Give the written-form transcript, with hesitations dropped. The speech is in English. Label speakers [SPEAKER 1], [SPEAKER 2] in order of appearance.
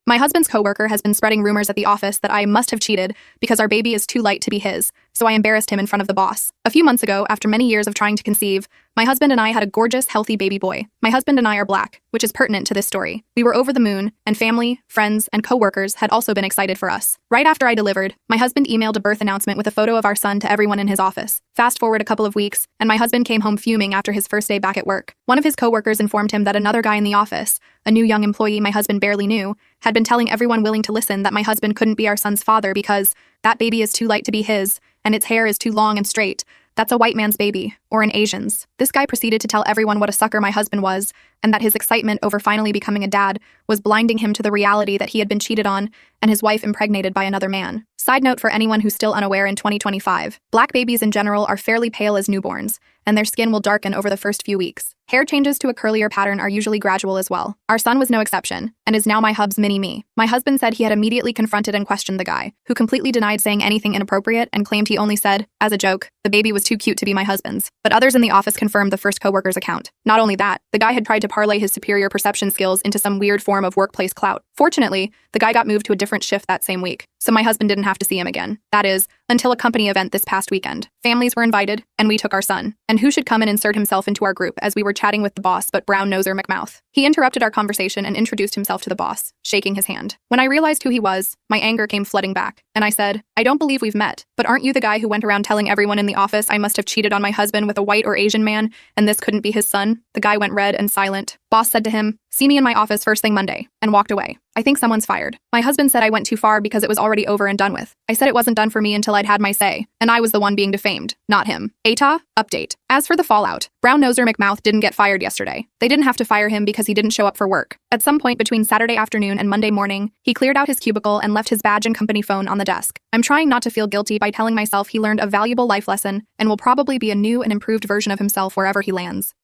[SPEAKER 1] My husband's coworker has been spreading rumors at the office that I must have cheated because our baby is too light to be his, so I embarrassed him in front of the boss. A few months ago, after many years of trying to conceive, my husband and I had a gorgeous, healthy baby boy. My husband and I are Black, which is pertinent to this story. We were over the moon, and family, friends, and coworkers had also been excited for us. Right after I delivered, my husband emailed a birth announcement with a photo of our son to everyone in his office. Fast forward a couple of weeks, and my husband came home fuming after his first day back at work. One of his coworkers informed him that another guy in the office, a new young employee my husband barely knew, had been telling everyone willing to listen that my husband couldn't be our son's father because that baby is too light to be his, and its hair is too long and straight. That's a white man's baby, or an Asian's. This guy proceeded to tell everyone what a sucker my husband was, and that his excitement over finally becoming a dad was blinding him to the reality that he had been cheated on and his wife impregnated by another man. Side note for anyone who's still unaware in 2025, Black babies in general are fairly pale as newborns, and their skin will darken over the first few weeks. Hair changes to a curlier pattern are usually gradual as well. Our son was no exception, and is now my hub's mini-me. My husband said he had immediately confronted and questioned the guy, who completely denied saying anything inappropriate and claimed he only said, as a joke, the baby was too cute to be my husband's. But others in the office confirmed the first coworker's account. Not only that, the guy had tried to parlay his superior perception skills into some weird form of workplace clout. Fortunately, the guy got moved to a different shift that same week, so my husband didn't have to see him again. That is, until a company event this past weekend. Families were invited, and we took our son. And who should come and insert himself into our group as we were chatting with the boss but brown-noser McMouth. He interrupted our conversation and introduced himself to the boss, shaking his hand. When I realized who he was, my anger came flooding back, and I said, I don't believe we've met, but aren't you the guy who went around telling everyone in the office I must have cheated on my husband with a white or Asian man, and this couldn't be his son? The guy went red and silent. Boss said to him, see me in my office first thing Monday, and walked away. I think someone's fired. My husband said I went too far because it was already over and done with. I said it wasn't done for me until I'd had my say, and I was the one being defamed, not him. ATA, update. As for the fallout, brown-noser McMouth didn't get fired yesterday. They didn't have to fire him because he didn't show up for work. At some point between Saturday afternoon and Monday morning, he cleared out his cubicle and left his badge and company phone on the desk. I'm trying not to feel guilty by telling myself he learned a valuable life lesson and will probably be a new and improved version of himself wherever he lands.